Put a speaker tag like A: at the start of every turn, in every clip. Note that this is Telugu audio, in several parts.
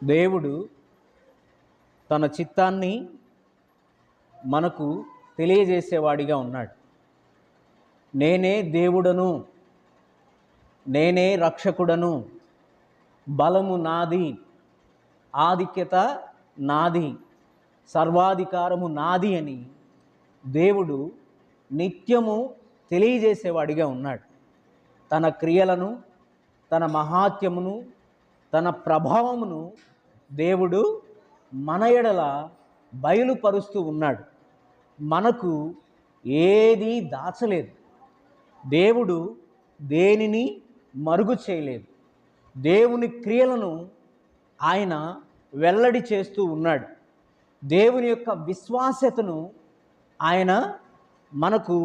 A: దేవుడు తన చిత్తాన్ని మనకు తెలియజేసేవాడిగా ఉన్నాడు. నేనే దేవుడను, నేనే రక్షకుడను, బలము నాది, ఆధిక్యత నాది, సర్వాధికారము నాది అని దేవుడు నిత్యము తెలియజేసేవాడిగా ఉన్నాడు. తన క్రియలను, తన మహాత్యమును, తన ప్రభావమును దేవుడు మన ఎడల బయలుపరుస్తూ ఉన్నాడు. మనకు ఏది దాచలేదు. దేవుడు దేనిని మరుగు చేయలేదు. దేవుని క్రియలను ఆయన వెల్లడి చేస్తూ ఉన్నాడు. దేవుని యొక్క విశ్వాస్యతను ఆయన మనకు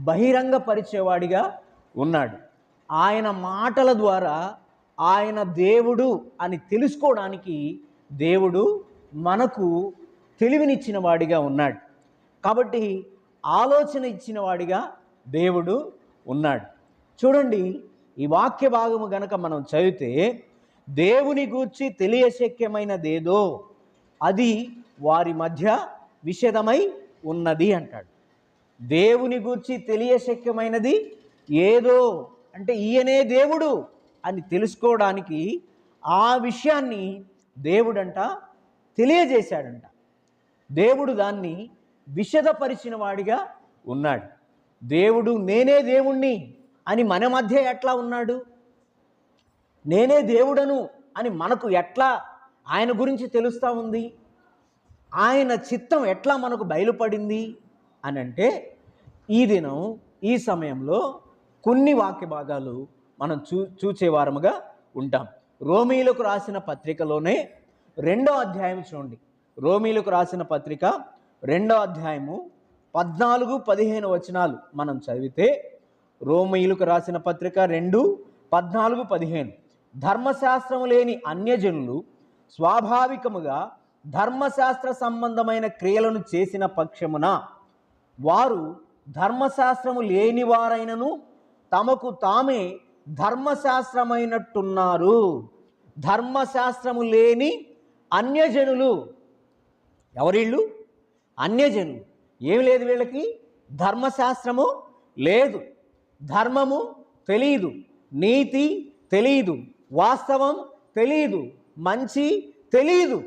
A: బహిరంగపరిచేవాడిగా ఉన్నాడు. ఆయన మాటల ద్వారా ఆయన దేవుడు అని తెలుసుకోవడానికి దేవుడు మనకు తెలివినిచ్చిన వాడిగా ఉన్నాడు. కాబట్టి ఆలోచన ఇచ్చిన వాడిగా దేవుడు ఉన్నాడు. చూడండి, ఈ వాక్య భాగము గనక మనం చదివితే, దేవుని గూర్చి తెలియశక్యమైనదేదో అది వారి మధ్య విషదమై ఉన్నది అంటాడు. దేవుని గూర్చి తెలియశక్యమైనది ఏదో అంటే ఈయనే దేవుడు అని తెలుసుకోవడానికి ఆ విషయాన్ని దేవుడంట తెలియజేశాడంట. దేవుడు దాన్ని విషదపరిచిన వాడిగా ఉన్నాడు. దేవుడు నేనే దేవుణ్ణి అని మన మధ్య ఎట్లా ఉన్నాడు? నేనే దేవుడను అని మనకు ఎట్లా ఆయన గురించి తెలుస్తూ ఉంది? ఆయన చిత్తం ఎట్లా మనకు బయలుపడింది అని అంటే, ఈ దినం ఈ సమయంలో కొన్ని వాక్య భాగాలు మనం చూచేవారముగా ఉంటాం. రోమీలకు రాసిన పత్రికలోనే 2వ అధ్యాయం చూడండి. రోమీలకు రాసిన పత్రిక 2వ అధ్యాయము 14-15 వచనాలు మనం చదివితే, రోమీలకు రాసిన పత్రిక 2:14-15, ధర్మశాస్త్రము లేని అన్యజనులు స్వాభావికముగా ధర్మశాస్త్ర సంబంధమైన క్రియలను చేసిన పక్షమున వారు ధర్మశాస్త్రము లేని వారైనను తమకు తామే ధర్మశాస్త్రమైనట్టున్నారు. ధర్మశాస్త్రము లేని అన్యజనులు. ఎవరిళ్ళు? అన్యజనులు. ఏమి లేదు వీళ్ళకి? ధర్మశాస్త్రము లేదు, ధర్మము తెలియదు, నీతి తెలియదు, వాస్తవం తెలియదు, మంచి తెలియదు.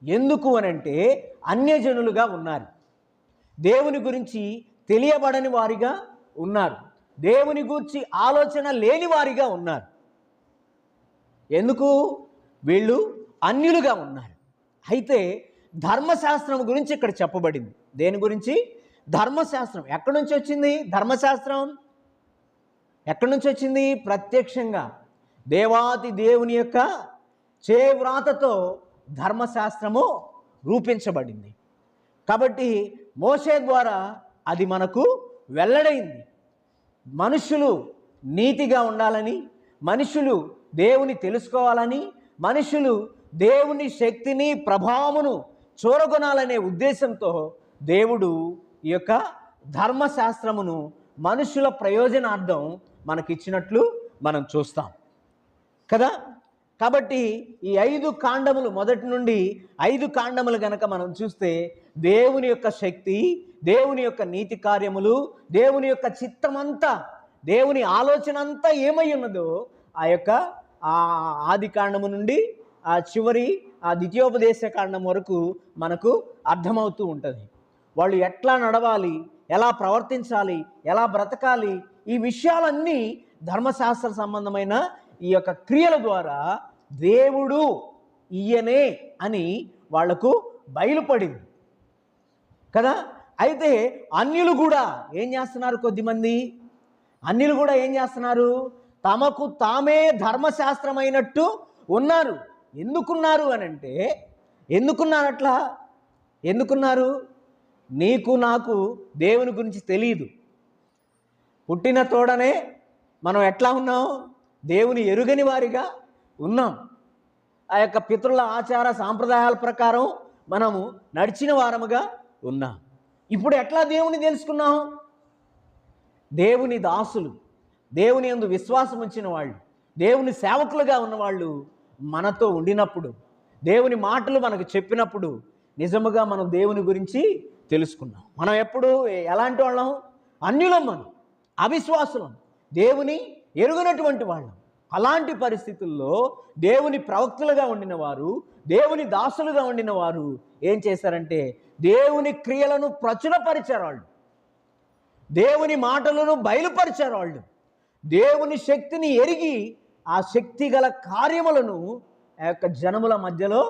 A: ఎందుకు అనంటే అన్యజనులుగా ఉన్నారు. దేవుని గురించి తెలియబడని వారిగా ఉన్నారు. దేవుని గురించి ఆలోచన లేని వారిగా ఉన్నారు. ఎందుకు? వీళ్ళు అన్యులుగా ఉన్నారు. అయితే ధర్మశాస్త్రం గురించి ఇక్కడ చెప్పబడింది. దేని గురించి? ధర్మశాస్త్రం. ఎక్కడి నుంచి వచ్చింది ధర్మశాస్త్రం? ఎక్కడి నుంచి వచ్చింది? ప్రత్యక్షంగా దేవాతి దేవుని యొక్క చేవ్రాతతో ధర్మశాస్త్రము రూపించబడింది. కాబట్టి మోషే ద్వారా అది మనకు వెల్లడైంది. మనుషులు నీతిగా ఉండాలని, మనుషులు దేవుని తెలుసుకోవాలని, మనుషులు దేవుని శక్తిని ప్రభావమును చూరగొనాలనే ఉద్దేశంతో దేవుడు ఈ యొక్క ధర్మశాస్త్రమును మనుషుల ప్రయోజనార్థం మనకిచ్చినట్లు మనం చూస్తాం కదా. కాబట్టి ఈ 5 కాండములు, మొదటి నుండి 5 కాండములు గనక మనం చూస్తే, దేవుని యొక్క శక్తి, దేవుని యొక్క నీతి కార్యములు, దేవుని యొక్క చిత్తమంతా, దేవుని ఆలోచన అంతా ఏమై ఉన్నదో ఆ యొక్క ఆది కాండము నుండి ఆ చివరి ఆ ద్వితీయోపదేశ కాండం వరకు మనకు అర్థమవుతూ ఉంటుంది. వాళ్ళు ఎట్లా నడవాలి, ఎలా ప్రవర్తించాలి, ఎలా బ్రతకాలి, ఈ విషయాలన్నీ ధర్మశాస్త్ర సంబంధమైన ఈ యొక్క క్రియల ద్వారా దేవుడు ఈయనే అని వాళ్లకు బయలుపడింది కదా. అయితే అన్యులు కూడా ఏం చేస్తున్నారు? కొద్దిమంది అన్యులు కూడా ఏం చేస్తున్నారు? తమకు తామే ధర్మశాస్త్రమైనట్టు ఉన్నారు. ఎందుకున్నారు అని అంటే, ఎందుకున్నారు అట్లా? ఎందుకున్నారు? నీకు నాకు దేవుని గురించి తెలియదు. పుట్టిన తోడనే మనం ఎట్లా ఉన్నాం? దేవుని ఎరుగని వారిగా ఉన్నాం. ఆ యొక్క పితరుల ఆచార సాంప్రదాయాల ప్రకారం మనము నడిచిన వారముగా ఉన్నాం. ఇప్పుడు ఎట్లా దేవుని తెలుసుకున్నాం? దేవుని దాసులు, దేవుని యందు విశ్వాసం ఉంచిన వాళ్ళు, దేవుని సేవకులుగా ఉన్నవాళ్ళు మనతో ఉండినప్పుడు, దేవుని మాటలు మనకు చెప్పినప్పుడు నిజముగా మనం దేవుని గురించి తెలుసుకున్నాం. మనం ఎప్పుడు ఎలాంటి వాళ్ళం? అన్యులం, మనం అవిశ్వాసులం, దేవుని ఎరుగనటువంటి వాళ్ళం. అలాంటి పరిస్థితుల్లో దేవుని ప్రవక్తలుగా ఉండిన వారు, దేవుని దాసులుగా ఉండిన వారు ఏం చేశారంటే దేవుని క్రియలను ప్రచురపరిచారు. వాళ్ళు దేవుని మాటలను బయలుపరిచారు. వాళ్ళు దేవుని శక్తిని ఎరిగి ఆ శక్తి గల కార్యములను ఆ యొక్క జనముల మధ్యలో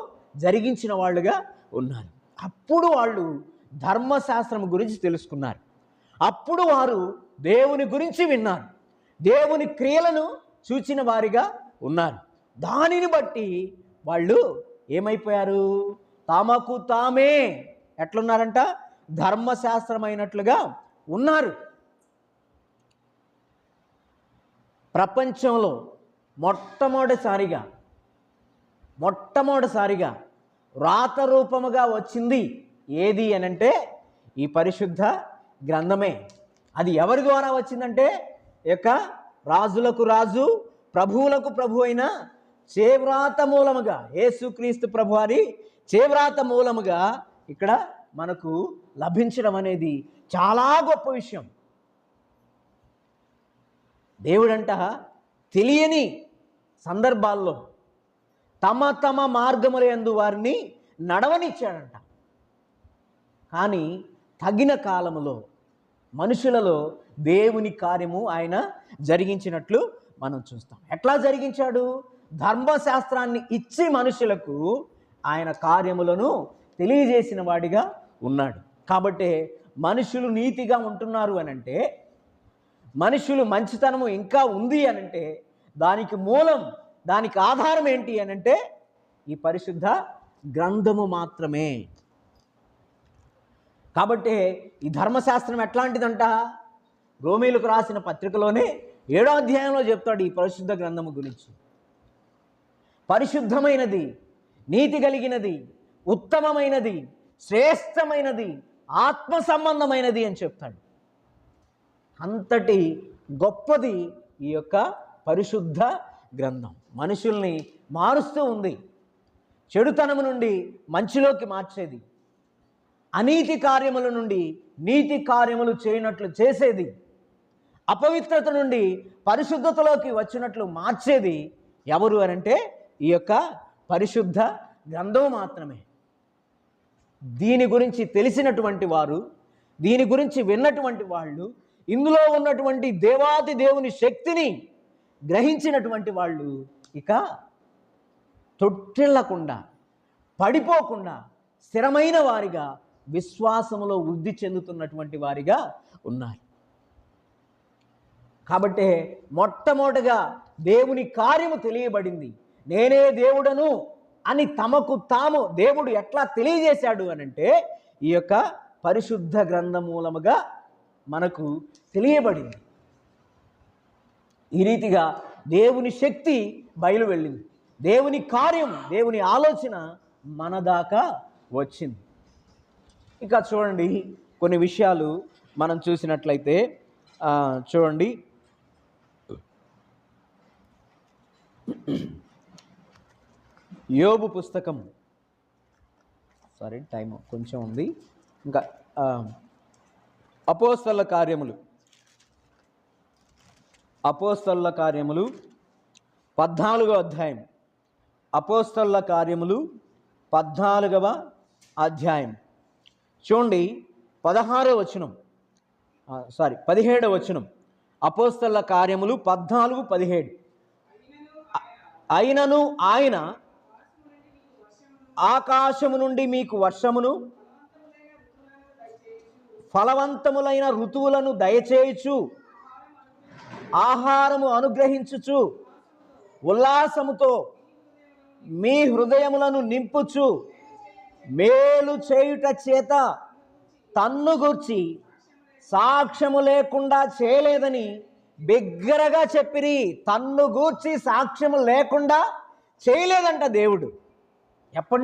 A: జరిగించిన వాళ్ళుగా ఉన్నారు. అప్పుడు వాళ్ళు ధర్మశాస్త్రం గురించి తెలుసుకున్నారు. అప్పుడు వారు దేవుని గురించి విన్నారు, దేవుని క్రియలను చూచిన వారిగా ఉన్నారు. దానిని బట్టి వాళ్ళు ఏమైపోయారు? తమకు తామే ఎట్లున్నారంట? ధర్మశాస్త్రమైనట్లుగా ఉన్నారు. ప్రపంచంలో మొట్టమొదటిసారిగా వ్రాత రూపముగా వచ్చింది ఏది అనంటే ఈ పరిశుద్ధ గ్రంథమే. అది ఎవరి ద్వారా వచ్చిందంటే యొక్క రాజులకు రాజు, ప్రభువులకు ప్రభు అయిన చేవ్రాత మూలముగా, యేసుక్రీస్తు ప్రభు వారి చేవ్రాత మూలముగా ఇక్కడ మనకు లభించడం అనేది చాలా గొప్ప విషయం. దేవుడంట తెలియని సందర్భాల్లో తమ మార్గముల యందు వారిని నడవనిచ్చాడంట. కానీ తగిన కాలములో మనుషులలో దేవుని కార్యము ఆయన జరిగించినట్లు మనం చూస్తాం. ఎట్లా జరిగించాడు? ధర్మశాస్త్రాన్ని ఇచ్చి మనుషులకు ఆయన కార్యములను తెలియజేసిన వాడిగా ఉన్నాడు. కాబట్టి మనుషులు నీతిగా ఉంటున్నారు అనంటే, మనుషులు మంచితనము ఇంకా ఉంది అనంటే దానికి మూలం, దానికి ఆధారం ఏంటి అనంటే ఈ పరిశుద్ధ గ్రంథము మాత్రమే. కాబట్టి ఈ ధర్మశాస్త్రం ఎట్లాంటిదంట? రోమీలకు రాసిన పత్రికలోనే 7వ అధ్యాయంలో చెప్తాడు ఈ పరిశుద్ధ గ్రంథము గురించి. పరిశుద్ధమైనది, నీతి కలిగినది, ఉత్తమమైనది, శ్రేష్టమైనది, ఆత్మ సంబంధమైనది అని చెప్తాడు. అంతటి గొప్పది ఈ యొక్క పరిశుద్ధ గ్రంథం. మనుషుల్ని మారుస్తూ ఉంది, చెడుతనము నుండి మంచిలోకి మార్చేది, అనీతి కార్యముల నుండి నీతి కార్యములు చేయనట్లు చేసేది, అపవిత్రత నుండి పరిశుద్ధతలోకి వచ్చినట్లు మార్చేది ఎవరు అనంటే ఈ యొక్క పరిశుద్ధ గ్రంథం మాత్రమే. దీని గురించి తెలిసినటువంటి వారు, దీని గురించి విన్నటువంటి వాళ్ళు, ఇందులో ఉన్నటువంటి దేవాది దేవుని శక్తిని గ్రహించినటువంటి వాళ్ళు ఇక తొట్టిల్లకుండా, పడిపోకుండా స్థిరమైన వారిగా, విశ్వాసములో వృద్ధి చెందుతున్నటువంటి వారిగా ఉన్నారు. కాబట్టి మొట్టమొదటిగా దేవుని కార్యము తెలియబడింది. నేనే దేవుడను అని తమకు తాము దేవుడు ఎట్లా తెలియజేశాడు అనంటే ఈ యొక్క పరిశుద్ధ గ్రంథం మూలముగా మనకు తెలియబడింది. ఈ రీతిగా దేవుని శక్తి బయలు వెళ్ళింది, దేవుని కార్యం, దేవుని ఆలోచన మన దాకా వచ్చింది. ఇక చూడండి, కొన్ని విషయాలు మనం చూసినట్లయితే చూడండి, యోబు పుస్తకం, టైం కొంచెం ఉంది ఇంకా. అపోస్తలుల కార్యములు 14వ అధ్యాయం. అపోస్తలుల కార్యములు 14వ అధ్యాయం చూడండి, 17వ వచనం. అపోస్తలుల కార్యములు 14:17. అయినను ఆయన ఆకాశము నుండి మీకు వర్షమును, ఫలవంతములైన ఋతువులను దయచేయుచు, ఆహారము అనుగ్రహించుచు, ఉల్లాసముతో మీ హృదయములను నింపుచు, మేలు చేయుట చేత తన్ను గూర్చి సాక్ష్యము లేకుండా చేయలేదని బిగ్గరగా చెప్పిరి. తన్ను గూర్చి సాక్ష్యము లేకుండా చేయలేదంట దేవుడు. ఎప్పటి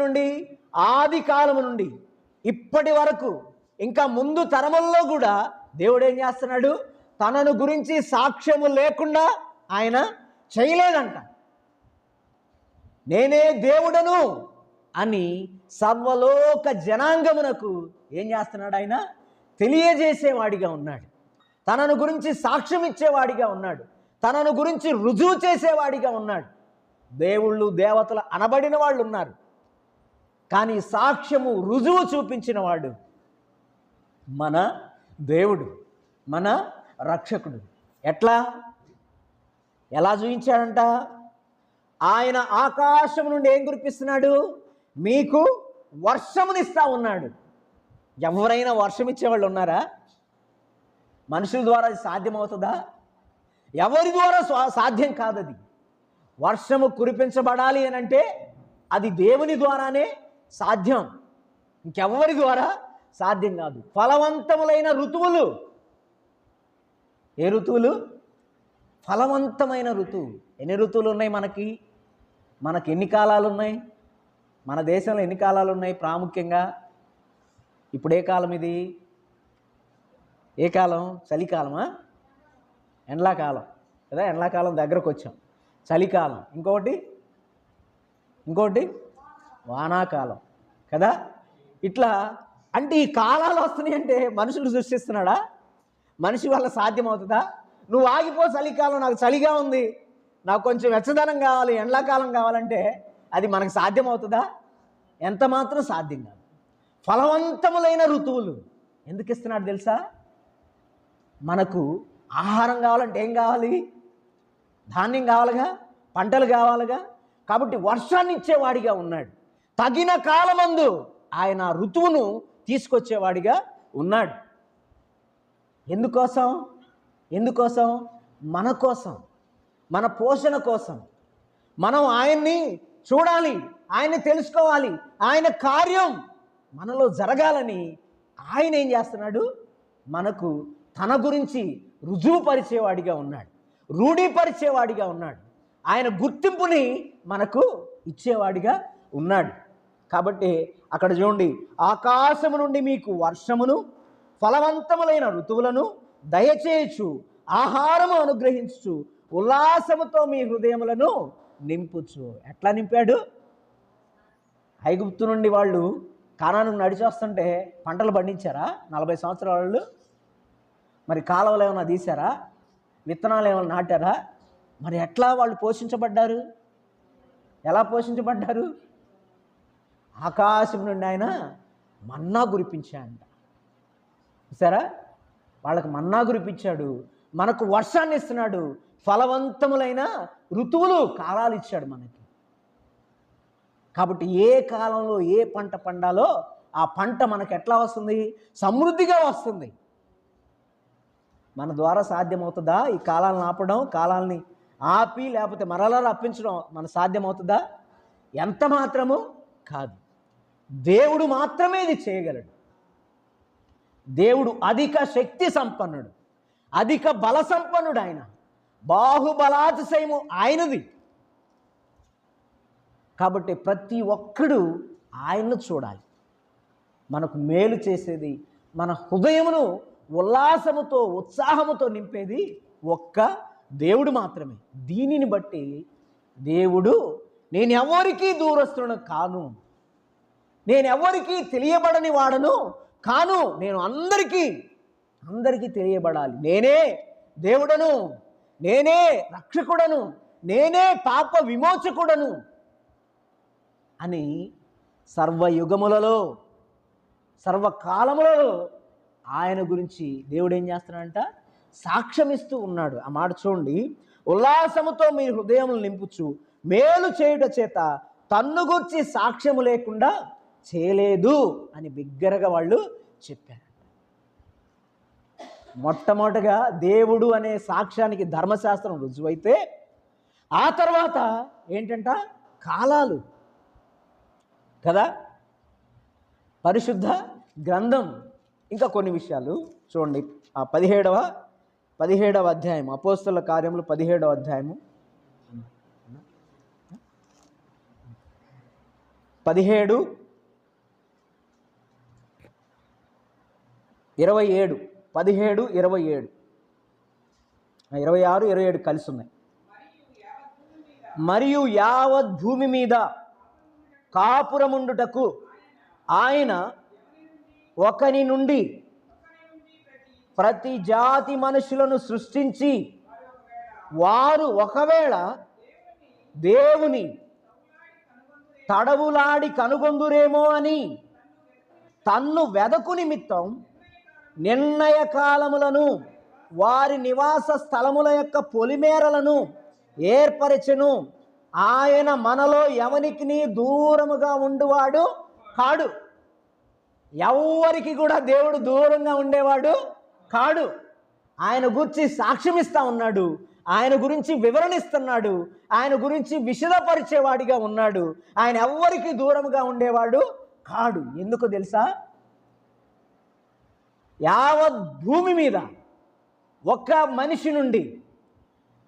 A: నుండి? ఆది కాలము నుండి ఇప్పటి వరకు, ఇంకా ముందు తరముల్లో కూడా దేవుడు ఏం చేస్తున్నాడు? తనను గురించి సాక్ష్యము లేకుండా ఆయన చేయలేదంట. నేనే దేవుడను అని సర్వలోక జనాంగమునకు ఏం చేస్తున్నాడు? ఆయన తెలియజేసేవాడిగా ఉన్నాడు. తనను గురించి సాక్ష్యం ఇచ్చేవాడిగా ఉన్నాడు. తనను గురించి రుజువు చేసేవాడిగా ఉన్నాడు. దేవుళ్ళు దేవతలు అనబడిన వాళ్ళు ఉన్నారు, కానీ సాక్ష్యము రుజువు చూపించిన వాడు మన దేవుడు, మన రక్షకుడు. ఎలా చూపించాడంట? ఆయన ఆకాశం నుండి ఏం కురిపిస్తున్నాడు? మీకు వర్షమునిస్తా ఉన్నాడు. ఎవరైనా వర్షం ఇచ్చేవాళ్ళు ఉన్నారా? మనుషుల ద్వారా అది సాధ్యమవుతుందా? ఎవరి ద్వారా సాధ్యం కాదు. అది వర్షము కురిపించబడాలి అని అంటే అది దేవుని ద్వారానే సాధ్యం, ఇంకెవరి ద్వారా సాధ్యం కాదు. ఫలవంతములైన ఋతువులు. ఏ ఋతువులు? ఫలవంతమైన ఋతువు. ఎన్ని ఋతువులు ఉన్నాయి మనకి ఎన్ని కాలాలు ఉన్నాయి? మన దేశంలో ఎన్ని కాలాలు ఉన్నాయి? ప్రాముఖ్యంగా ఇప్పుడు ఏ కాలం ఇది? ఏ కాలం? చలికాలమా? ఎండాకాలం కదా, ఎండాకాలం దగ్గరకు వచ్చాం. చలికాలం, ఇంకోటి వానాకాలం కదా. ఇట్లా అంటే ఈ కాలాలు వస్తున్నాయి అంటే మనుషులు సృష్టిస్తున్నాడా? మనిషి వల్ల సాధ్యమవుతుందా? నువ్వు ఆగిపో, చలికాలం నాకు చలిగా ఉంది, నాకు కొంచెం వెచ్చదనం కావాలి, ఎండాకాలం కావాలంటే అది మనకు సాధ్యమవుతుందా? ఎంత మాత్రం సాధ్యం కాదు. ఫలవంతములైన ఋతువులు ఎందుకు ఇస్తున్నాడు తెలుసా? మనకు ఆహారం కావాలంటే ఏం కావాలి? ధాన్యం కావాలిగా, పంటలు కావాలిగా. కాబట్టి వర్షాన్ని ఇచ్చేవాడిగా ఉన్నాడు. తగిన కాలమందు ఆయన ఋతువును తీసుకొచ్చేవాడిగా ఉన్నాడు. ఎందుకోసం? మన కోసం, మన పోషణ కోసం. మనం ఆయన్ని చూడాలి, ఆయన్ని తెలుసుకోవాలి, ఆయన కార్యం మనలో జరగాలని ఆయన ఏం చేస్తున్నాడు? మనకు తన గురించి రుజువుపరిచేవాడిగా ఉన్నాడు, రూఢీపరిచేవాడిగా ఉన్నాడు. ఆయన గుర్తింపుని మనకు ఇచ్చేవాడిగా ఉన్నాడు. కాబట్టి అక్కడ చూడండి, ఆకాశము నుండి మీకు వర్షమును ఫలవంతములైన ఋతువులను దయచేయచ్చు, ఆహారము అనుగ్రహించు, ఉల్లాసముతో మీ హృదయములను నింపుచు. ఎట్లా నింపాడు? ఐగుప్తు నుండి వాళ్ళు కానానుకు నడిచి వస్తుంటే పంటలు పండించారా 40 సంవత్సరాల వాళ్ళు? మరి కాలువలు ఏమైనా తీశారా? విత్తనాలు ఏమైనా నాటారా? మరి ఎట్లా వాళ్ళు పోషించబడ్డారు? ఎలా పోషించబడ్డారు? ఆకాశం నుండి ఆయన మన్నా కురిపించాడంట. చూసారా? వాళ్ళకు మన్నా కురిపించాడు, మనకు వర్షాన్ని ఇస్తున్నాడు, ఫలవంతములైన ఋతువులు, కాలాలు ఇచ్చాడు మనకి. కాబట్టి ఏ కాలంలో ఏ పంట పండాలో ఆ పంట మనకు ఎట్లా వస్తుంది? సమృద్ధిగా వస్తుంది. మన ద్వారా సాధ్యమవుతుందా ఈ కాలాలను ఆపడం? కాలాలని ఆపి లేకపోతే మరలా రప్పించడం మన సాధ్యమవుతుందా? ఎంత మాత్రము కాదు. దేవుడు మాత్రమే ఇది చేయగలడు. దేవుడు అధిక శక్తి సంపన్నుడు, అధిక బల సంపన్నుడు. ఆయన బాహుబలాతిశయము ఆయనది. కాబట్టి ప్రతి ఒక్కడు ఆయన్ను చూడాలి. మనకు మేలు చేసేది, మన హృదయమును ఉల్లాసముతో ఉత్సాహముతో నింపేది ఒక్క దేవుడు మాత్రమే. దీనిని బట్టి దేవుడు నేను ఎవరికీ దూరస్తులను కాను, నేను ఎవరికీ తెలియబడని వాడను కాను, నేను అందరికీ తెలియబడాలి, నేనే దేవుడను, నేనే రక్షకుడను, నేనే పాప విమోచకుడను అని సర్వయుగములలో సర్వకాలములలో ఆయన గురించి దేవుడు ఏం చేస్తున్నాడంట? సాక్ష్యమిస్తూ ఉన్నాడు. ఆ మాట చూడండి, ఉల్లాసముతో మీ హృదయములు నింపుచు మేలు చేయుట చేత తన్ను గురించి సాక్ష్యము లేకుండా చేయలేదు అని బిగ్గరగా వాళ్ళు చెప్పారు. మొట్టమొదటిగా దేవుడు అనే సాక్ష్యానికి ధర్మశాస్త్రం రుజువైతే ఆ తర్వాత ఏంటంట? కాలాలు కదా, పరిశుద్ధ గ్రంథం. ఇంకా కొన్ని విషయాలు చూడండి. ఆ 17వ అధ్యాయం, అపోస్తలుల కార్యములు 17వ అధ్యాయము 17, 27, 17, 27, 26, 27 కలిసి ఉన్నాయి. మరియు యావత్ భూమి మీద కాపురముండుటకు ఆయన ఒకని నుండి ప్రతి జాతి మనుషులను సృష్టించి వారు ఒకవేళ దేవుని తడవులాడి కనుగొందురేమో అని తన్ను వెదకు నిమిత్తం నిర్ణయ కాలములను వారి నివాస స్థలముల యొక్క పొలిమేరలను ఏర్పరచెను. ఆయన మనలో ఎవనికి దూరముగా ఉండువాడు కాడు. ఎవరికి కూడా దేవుడు దూరంగా ఉండేవాడు కాడు. ఆయన గురించి సాక్ష్యం ఇస్తా ఉన్నాడు, ఆయన గురించి వివరణిస్తున్నాడు, ఆయన గురించి విశదపరిచేవాడిగా ఉన్నాడు. ఆయన ఎవ్వరికి దూరముగా ఉండేవాడు కాడు. ఎందుకు తెలుసా? యావత్ భూమి మీద ఒక్క మనిషి నుండి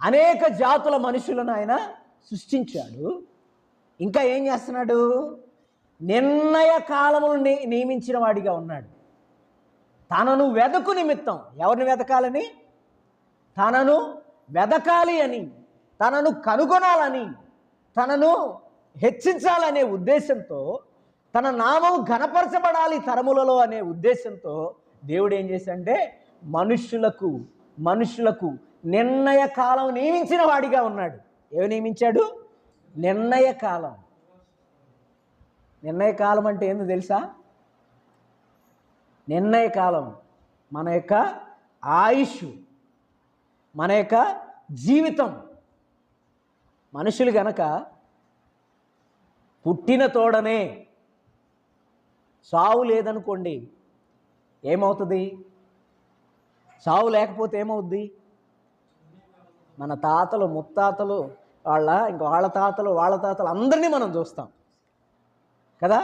A: అనేక జాతుల మనుషులను ఆయన సృష్టించాడు. ఇంకా ఏం చేస్తున్నాడు? నిర్ణయ కాలమును నియమించిన వాడిగా ఉన్నాడు. తనను వెదకు నిమిత్తం, ఎవరిని వెతకాలని? తనను వెదకాలి అని, తనను కనుగొనాలని, తనను హెచ్చించాలనే ఉద్దేశంతో, తన నామం ఘనపరచబడాలి తరములలో అనే ఉద్దేశంతో దేవుడు ఏం చేశాడంటే మనుషులకు నిర్ణయ కాలం నియమించిన వాడిగా ఉన్నాడు. ఏమి నియమించాడు? నిర్ణయ కాలం. నిర్ణయ కాలం అంటే ఏందో తెలుసా? నిర్ణయ కాలం మన యొక్క ఆయుష్, మన యొక్క జీవితం. మనుషులు గనక పుట్టిన తోడనే సావు లేదనుకోండి, ఏమవుతుంది? సావు లేకపోతే ఏమవుద్ది? మన తాతలు ముత్తాతలు వాళ్ళ తాతలు అందరినీ మనం చూస్తాం కదా.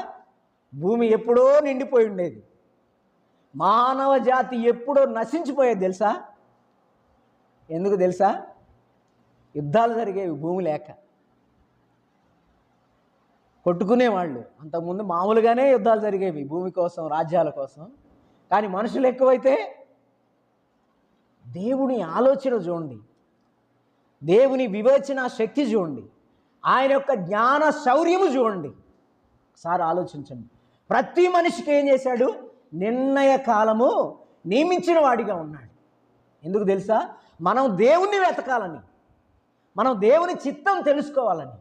A: భూమి ఎప్పుడో నిండిపోయి ఉండేది, మానవ జాతి ఎప్పుడో నశించిపోయేది. తెలుసా? ఎందుకు తెలుసా? యుద్ధాలు జరిగేవి భూమి లేక. కొట్టుకునేవాళ్ళు. అంతకుముందు మామూలుగానే యుద్ధాలు జరిగేవి భూమి కోసం, రాజ్యాల కోసం. కానీ మనుషులు ఎక్కువైతే దేవుని ఆలోచన చూడండి, దేవుని వివేచన శక్తి చూడండి, ఆయన యొక్క జ్ఞాన శౌర్యము చూడండి. ఒకసారి ఆలోచించండి. ప్రతి మనిషికి ఏం చేశాడు? నిర్ణయ కాలము నియమించిన వాడిగా ఉన్నాడు. ఎందుకు తెలుసా? మనం దేవుణ్ణి వెతకాలని, మనం దేవుని చిత్తం తెలుసుకోవాలని.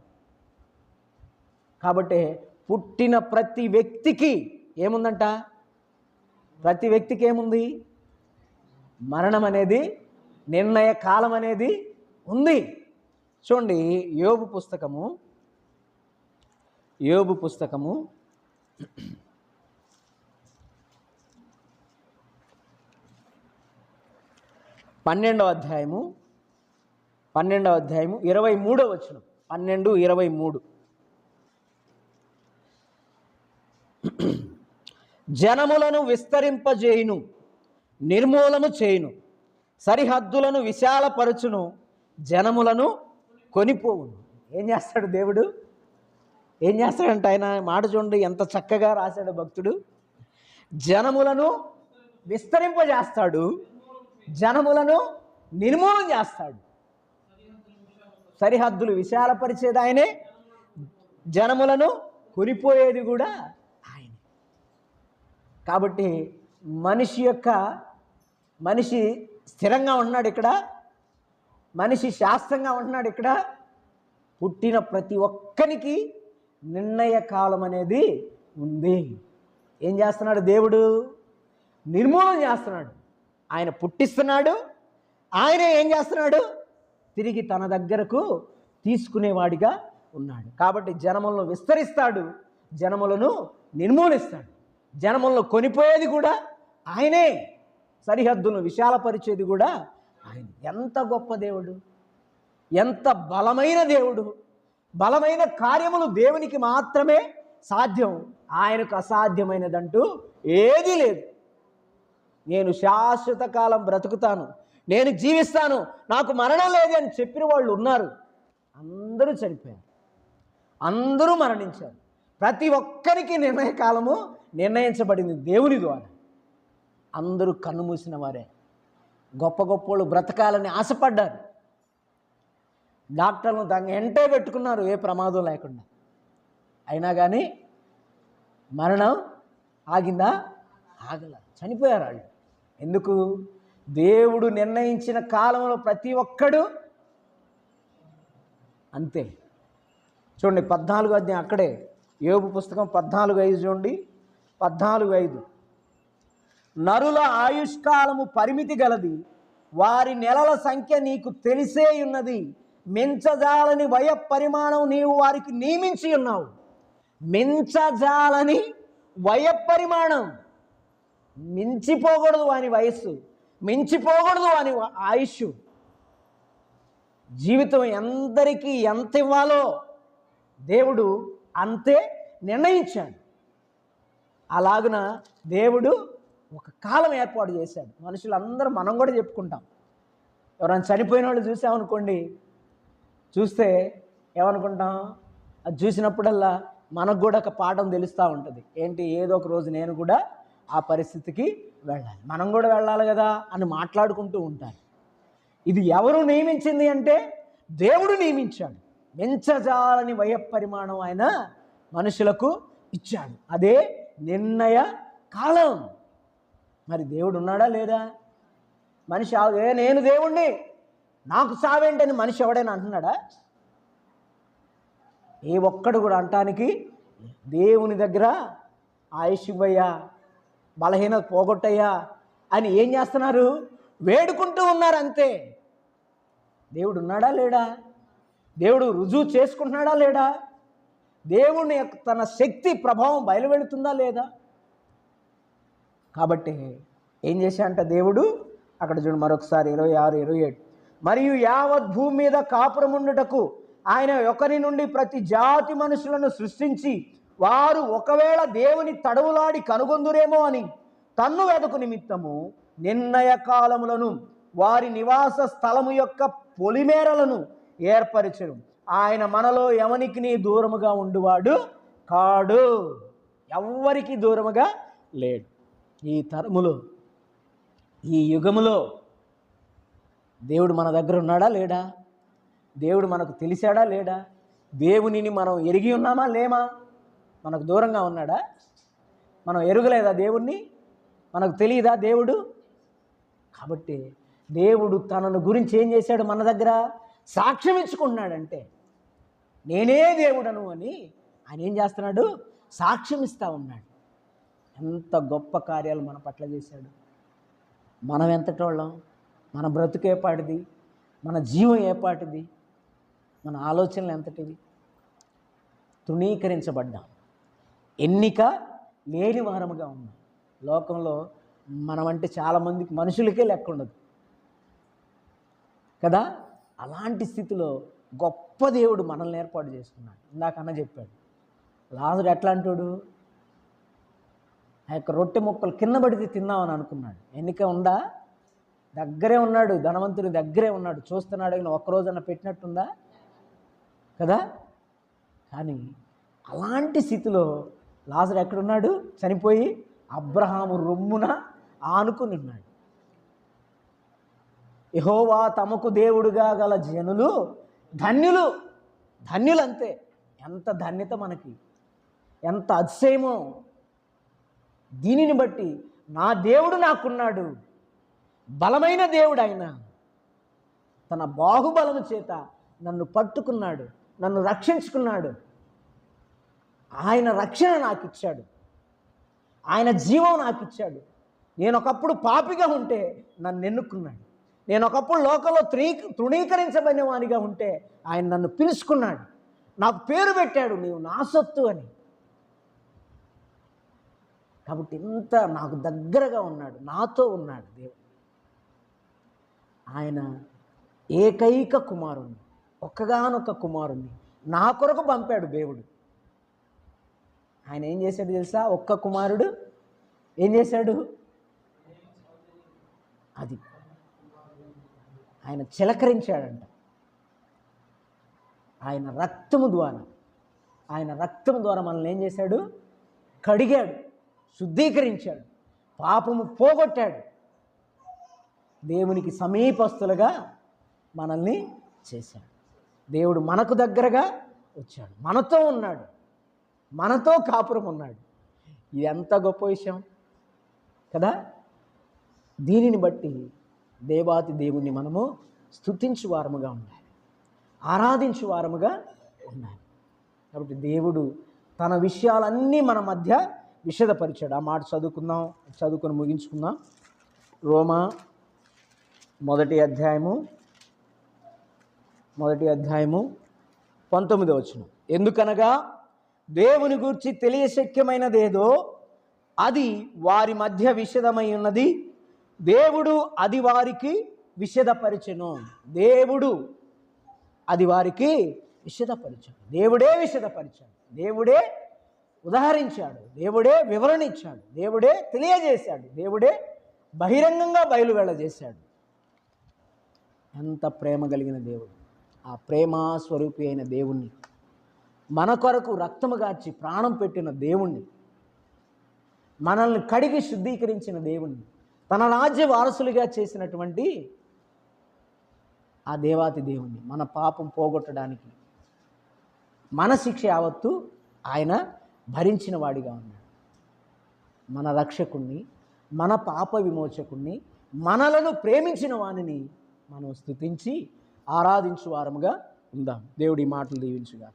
A: కాబట్టి పుట్టిన ప్రతి వ్యక్తికి ఏముందంట? ప్రతి వ్యక్తికి ఏముంది? మరణం అనేది, నిర్ణయ కాలం అనేది ఉంది. చూడండి, యోబు పుస్తకము 12వ అధ్యాయము 23వ వచనం. 12:23. జనములను విస్తరింపజేయును, నిర్మూలము చేయును, సరిహద్దులను విశాలపరచును, జనములను కొనిపోవును. ఏం చేస్తాడు దేవుడు? ఏం చేస్తాడంటే ఆయన మాట చూడండి, ఎంత చక్కగా రాశాడు భక్తుడు. జనములను విస్తరింపజేస్తాడు, జనములను నిర్మూలన చేస్తాడు. సరిహద్దులు విశాలపరిచేది ఆయనే, జనములను కొనిపోయేది కూడా ఆయనే. కాబట్టి మనిషి స్థిరంగా ఉంటున్నాడు ఇక్కడ, మనిషి శాస్త్రంగా ఉంటున్నాడు ఇక్కడ. పుట్టిన ప్రతి ఒక్కరికి నిర్ణయ కాలం అనేది ఉంది. ఏం చేస్తున్నాడు దేవుడు? నిర్మూలన చేస్తున్నాడు. ఆయన పుట్టిస్తున్నాడు, ఆయనే ఏం చేస్తున్నాడు? తిరిగి తన దగ్గరకు తీసుకునేవాడిగా ఉన్నాడు. కాబట్టి జనములను విస్తరిస్తాడు, జనములను నిర్మూలిస్తాడు, జనములను కొనిపోయేది కూడా ఆయనే, సరిహద్దులను విశాలపరిచేది కూడా ఆయన. ఎంత గొప్ప దేవుడు, ఎంత బలమైన దేవుడు. బలమైన కార్యములు దేవునికి మాత్రమే సాధ్యం, ఆయనకు అసాధ్యమైనదంటూ ఏదీ లేదు. నేను శాశ్వత కాలం బ్రతుకుతాను, నేను జీవిస్తాను, నాకు మరణం లేదు అని చెప్పిన వాళ్ళు ఉన్నారు. అందరూ చనిపోయారు, అందరూ మరణించారు. ప్రతి ఒక్కరికి నిర్ణయ కాలము నిర్ణయించబడింది దేవుని ద్వారా. అందరూ కన్ను మూసిన వారే. గొప్ప గొప్ప వాళ్ళు బ్రతకాలని ఆశపడ్డారు. డాక్టర్లు దాన్ని ఎంటే పెట్టుకున్నారు ఏ ప్రమాదం లేకుండా. అయినా కానీ మరణం ఆగిందా? ఆగల. చనిపోయారు వాళ్ళు. ఎందుకు? దేవుడు నిర్ణయించిన కాలంలో ప్రతి ఒక్కడు అంతే. చూడండి 14వ అధ్యాయం అక్కడే, యోబు పుస్తకం 14:5 చూడండి. 14:5 నరుల ఆయుష్కాలము పరిమితి గలది, వారి నెలల సంఖ్య నీకు తెలిసే ఉన్నది. మెంచజాలని వయ పరిమాణం నీవు వారికి నియమించి ఉన్నావు. మెంచజాలని వయ పరిమాణం, మించిపోకూడదు వాని వయస్సు, మించిపోకూడదు వాని ఆయుష్. జీవితం ఎందరికీ ఎంత ఇవ్వాలో దేవుడు అంతే నిర్ణయించాడు. అలాగున దేవుడు ఒక కాలం ఏర్పాటు చేశాడు. మనుషులందరూ మనం కూడా చెప్పుకుంటాం. ఎవరైనా చనిపోయిన వాళ్ళు చూసామనుకోండి, చూస్తే ఏమనుకుంటాం? అది చూసినప్పుడల్లా మనకు కూడా ఒక పాఠం తెలుస్తూ ఉంటుంది. ఏంటి? ఏదో ఒక రోజు నేను కూడా ఆ పరిస్థితికి వెళ్ళాలి, మనం కూడా వెళ్ళాలి కదా అని మాట్లాడుకుంటూ ఉంటారు. ఇది ఎవరు నియమించింది అంటే దేవుడు నియమించాడు. మెంచజాలని వయ పరిమాణం ఆయన మనుషులకు ఇచ్చాడు. అదే నిర్ణయ కాలం. మరి దేవుడు ఉన్నాడా లేదా? మనిషి నేను దేవుణ్ణి, నాకు సావేంటని మనిషి ఎవడైనా అంటున్నాడా? ఏ ఒక్కడు కూడా అంటానికి దేవుని దగ్గర ఆయుష్ ఇవ్వయ్యా, బలహీనత పోగొట్టయ్యా అని ఏం చేస్తున్నారు? వేడుకుంటూ ఉన్నారు అంతే. దేవుడు ఉన్నాడా లేడా? దేవుడు రుజువు చేసుకుంటున్నాడా లేడా? దేవుని తన శక్తి ప్రభావం బయలువెళుతుందా లేదా? కాబట్టి ఏం చేశాడంట దేవుడు? అక్కడ చూడు మరొకసారి 26, 27 మరియు యావత్ భూమి మీద కాపురముండుటకు ఆయన ఒకరి నుండి ప్రతి జాతి మనుషులను సృష్టించి, వారు ఒకవేళ దేవుని తడవులాడి కనుగొందురేమో అని తన్ను వెదకు నిమిత్తము నిర్ణయ కాలములను వారి నివాస స్థలము యొక్క పొలిమేరలను ఏర్పరచరు. ఆయన మనలో ఎవనికి దూరముగా ఉండువాడు కాడు, ఎవ్వరికి దూరముగా లేడు. ఈ తరములో, ఈ యుగములో దేవుడు మన దగ్గర ఉన్నాడా లేడా? దేవుడు మనకు తెలిసాడా లేడా? దేవునిని మనం ఎరిగి ఉన్నామా లేమా? మనకు దూరంగా ఉన్నాడా? మనం ఎరుగలేదా దేవుణ్ణి? మనకు తెలియదా దేవుడు? కాబట్టి దేవుడు తనను గురించి ఏం చేశాడు? మన దగ్గర సాక్ష్యం ఇచ్చుకుంటున్నాడంటే నేనే దేవుడను అని ఆయన ఏం చేస్తున్నాడు? సాక్ష్యం ఇస్తూ ఉన్నాడు. ఎంత గొప్ప కార్యాలు మన పట్ల చేశాడు. మనం ఎంతటోళ్ళం? మన బ్రతుకు ఏపాటిది? మన జీవం ఏపాటిది? మన ఆలోచనలు ఎంతటివి? తృణీకరించబడ్డాం, ఎన్నిక లేని వారముగా ఉన్నాం. లోకంలో మనం అంటే చాలామందికి మనుషులకే లెక్క ఉండదు కదా. అలాంటి స్థితిలో గొప్ప దేవుడు మనల్ని ఏర్పాటు చేసుకున్నాడు. ఇందాకన్నా చెప్పాడు, లాజరు ఎట్లా అంటాడు? ఆ యొక్క రొట్టె ముక్కలు కింద పడితే తిందామని అనుకున్నాడు. ఎన్నిక ఉందా? దగ్గరే ఉన్నాడు, ధనవంతుడి దగ్గరే ఉన్నాడు, చూస్తున్నాడు. కానీ ఒక్కరోజన్నా పెట్టినట్టుందా కదా. కానీ అలాంటి స్థితిలో లాజరు ఎక్కడున్నాడు? చనిపోయి అబ్రహాము రొమ్మున ఆనుకుని ఉన్నాడు. యెహోవా తమకు దేవుడుగా గల జనులు ధన్యులు. ధన్యులంతే. ఎంత ధన్యత మనకి, ఎంత అతిశయమో! దీనిని బట్టి నా దేవుడు నాకున్నాడు, బలమైన దేవుడు ఆయన, తన బాహుబలము చేత నన్ను పట్టుకున్నాడు, నన్ను రక్షించుకున్నాడు. ఆయన రక్షణ నాకు ఇచ్చాడు, ఆయన జీవం నాకు ఇచ్చాడు. నేను ఒకప్పుడు పాపిగా ఉంటే నన్ను ఎన్నుకున్నాడు. నేను ఒకప్పుడు లోకంలో తృణీకరించబడిన వానిగా ఉంటే ఆయన నన్ను పిలుచుకున్నాడు, నాకు పేరు పెట్టాడు, నీవు నా సొత్తు అని. కాబట్టి ఇంత నాకు దగ్గరగా ఉన్నాడు, నాతో ఉన్నాడు దేవుడు. ఆయన ఏకైక కుమారుణ్ణి, ఒక్కగానొక్క కుమారుణ్ణి నా కొరకు పంపాడు దేవుడు. ఆయన ఏం చేశాడు తెలుసా? ఒక్క కుమారుడు ఏం చేశాడు? అది ఆయన చిలకరించాడంట. ఆయన రక్తము ద్వారా మనల్ని ఏం చేశాడు? కడిగాడు, శుద్ధీకరించాడు, పాపము పోగొట్టాడు, దేవునికి సమీపస్తులుగా మనల్ని చేశాడు. దేవుడు మనకు దగ్గరగా వచ్చాడు, మనతో ఉన్నాడు, మనతో కాపురం ఉన్నాడు. ఇది ఎంత గొప్ప విషయం కదా. దీనిని బట్టి దేవాతి దేవుణ్ణి మనము స్తుతించు వారముగా ఉండాలి, ఆరాధించు వారముగా ఉండాలి. కాబట్టి దేవుడు తన విషయాలన్నీ మన మధ్య విషదపరిచాడు. ఆ మాట చదువుకొని ముగించుకుందాం. రోమా మొదటి అధ్యాయము 19వ వచనం. ఎందుకనగా దేవుని గూర్చి తెలియశక్యమైనదేదో అది వారి మధ్య విషదమై ఉన్నది, దేవుడు అది వారికి విషదపరిచెను. దేవుడు అది వారికి విషదపరిచాడు. దేవుడే విషదపరిచాడు, దేవుడే ఉదాహరించాడు, దేవుడే వివరణ ఇచ్చాడు, దేవుడే తెలియజేశాడు, దేవుడే బహిరంగంగా బయలువెళ్ళజేశాడు. ఎంత ప్రేమ కలిగిన దేవుడు! ఆ ప్రేమ స్వరూపి అయిన దేవుణ్ణి, మన కొరకు రక్తము గార్చి ప్రాణం పెట్టిన దేవుణ్ణి, మనల్ని కడిగి శుద్ధీకరించిన దేవుణ్ణి, తన రాజ్య వారసులుగా చేసినటువంటి ఆ దేవాతి దేవుణ్ణి మన పాపం పోగొట్టడానికి మన శిక్ష యావత్తు ఆయన భరించిన వాడిగా ఉన్నాడు. మన రక్షకుణ్ణి, మన పాప విమోచకుణ్ణి, మనలను ప్రేమించిన వానిని మనం స్తుతించి ఆరాధించు వారముగా ఉందాం. దేవుడి మాటలు దీవించుగా.